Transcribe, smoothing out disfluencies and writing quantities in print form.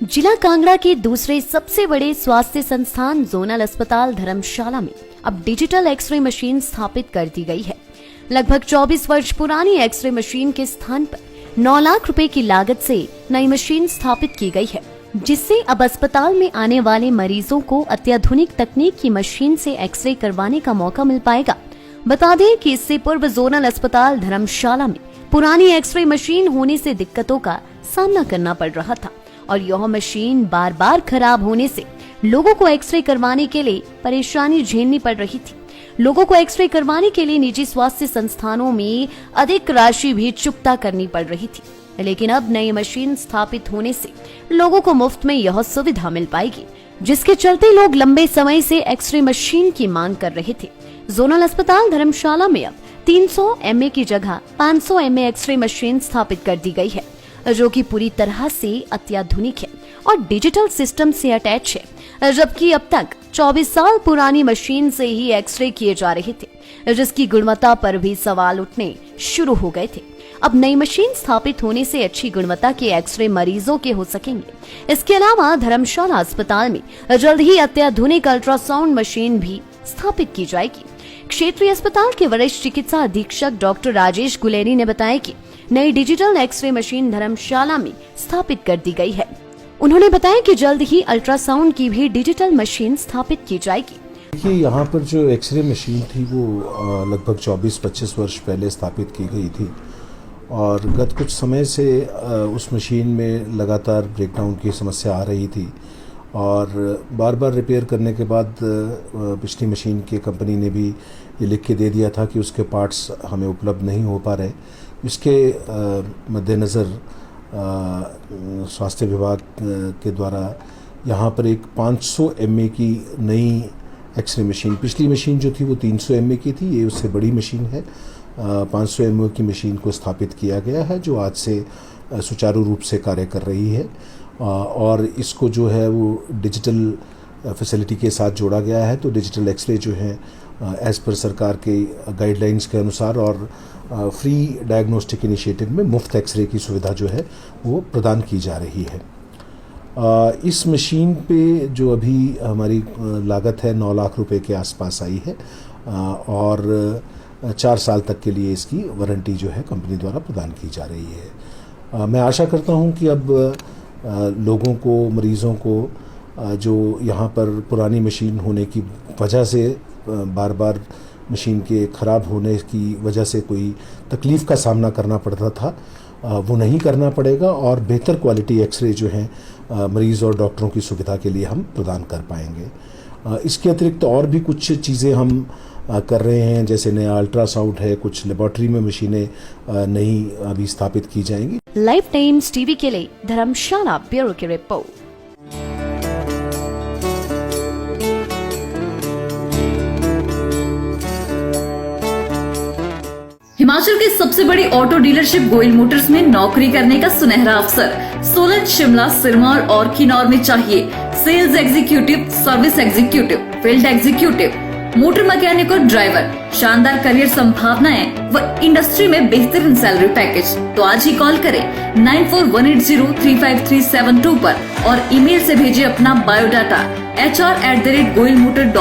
जिला कांगड़ा के दूसरे सबसे बड़े स्वास्थ्य संस्थान जोनल अस्पताल धर्मशाला में अब डिजिटल एक्सरे मशीन स्थापित कर दी गई है। लगभग 24 वर्ष पुरानी एक्सरे मशीन के स्थान पर 9 लाख रुपए की लागत से नई मशीन स्थापित की गई है, जिससे अब अस्पताल में आने वाले मरीजों को अत्याधुनिक तकनीक की मशीन से एक्सरे करवाने का मौका मिल पाएगा। बता दें कि इससे पूर्व जोनल अस्पताल धर्मशाला में पुरानी एक्सरे मशीन होने से दिक्कतों का सामना करना पड़ रहा था और यह मशीन बार बार खराब होने से लोगों को एक्सरे करवाने के लिए परेशानी झेलनी पड़ रही थी। लोगों को एक्सरे करवाने के लिए निजी स्वास्थ्य संस्थानों में अधिक राशि भी चुकता करनी पड़ रही थी, लेकिन अब नई मशीन स्थापित होने से लोगों को मुफ्त में यह सुविधा मिल पाएगी, जिसके चलते लोग लंबे समय से एक्सरे मशीन की मांग कर रहे थे। जोनल अस्पताल धर्मशाला में अब 300 mA की जगह 500 mA एक्सरे मशीन स्थापित कर दी गई है, जो कि पूरी तरह से अत्याधुनिक है और डिजिटल सिस्टम से अटैच है, जबकि अब तक 24 साल पुरानी मशीन से ही एक्सरे किए जा रहे थे, जिसकी गुणवत्ता पर भी सवाल उठने शुरू हो गए थे। अब नई मशीन स्थापित होने से अच्छी गुणवत्ता के एक्सरे मरीजों के हो सकेंगे। इसके अलावा धर्मशाला अस्पताल में जल्द ही अत्याधुनिक अल्ट्रासाउंड मशीन भी स्थापित की जाएगी। क्षेत्रीय अस्पताल के वरिष्ठ चिकित्सा अधीक्षक डॉक्टर राजेश गुलेरी ने बताया कि नई डिजिटल एक्सरे मशीन धर्मशाला में स्थापित कर दी गई है। उन्होंने बताया कि जल्द ही अल्ट्रासाउंड की भी डिजिटल मशीन स्थापित की जाएगी। देखिए, यहाँ पर जो एक्सरे मशीन थी वो लगभग 24-25 वर्ष पहले स्थापित की गई थी और गत कुछ समय से उस मशीन में लगातार ब्रेकडाउन की समस्या आ रही थी और बार बार रिपेयर करने के बाद पिछली मशीन की कंपनी ने भी ये लिख के दे दिया था कि उसके पार्ट्स हमें उपलब्ध नहीं हो पा रहे। इसके मद्देनज़र स्वास्थ्य विभाग के द्वारा यहाँ पर एक 500 mA की नई एक्सरे मशीन, पिछली मशीन जो थी वो 300 mA की थी, ये उससे बड़ी मशीन है। 500 mA की मशीन को स्थापित किया गया है, जो आज से सुचारू रूप से कार्य कर रही है और इसको जो है वो डिजिटल फैसिलिटी के साथ जोड़ा गया है। तो डिजिटल एक्सरे जो है एज़ पर सरकार के गाइडलाइंस के अनुसार और फ्री डायग्नोस्टिक इनिशिएटिव में मुफ्त एक्सरे की सुविधा जो है वो प्रदान की जा रही है। इस मशीन पे जो अभी हमारी लागत है 9 लाख रुपए के आसपास आई है और 4 साल तक के लिए इसकी वारंटी जो है कंपनी द्वारा प्रदान की जा रही है। मैं आशा करता हूँ कि अब लोगों को, मरीज़ों को जो यहाँ पर पुरानी मशीन होने की वजह से बार बार मशीन के ख़राब होने की वजह से कोई तकलीफ़ का सामना करना पड़ता था, वो नहीं करना पड़ेगा और बेहतर क्वालिटी एक्सरे जो है मरीज़ और डॉक्टरों की सुविधा के लिए हम प्रदान कर पाएंगे। इसके अतिरिक्त और भी कुछ चीज़ें हम कर रहे हैं, जैसे नया अल्ट्रासाउंड है, कुछ लेबोरेटरी में मशीनें नई अभी स्थापित की जाएंगी। लाइफ टाइम्स टीवी के लिए धर्मशाला ब्यूरो की रिपोर्ट। हिमाचल की सबसे बड़ी ऑटो डीलरशिप गोयल मोटर्स में नौकरी करने का सुनहरा अवसर सोलन, शिमला, सिरमौर और किन्नौर में चाहिए sales executive, service executive, field executive, motor mechanic और ड्राइवर। शानदार करियर संभावनाएं व इंडस्ट्री में बेहतरीन सैलरी पैकेज। तो आज ही कॉल करें 9418035372 पर और ईमेल से भेजिए अपना बायोडाटा hr@goilmotor.com।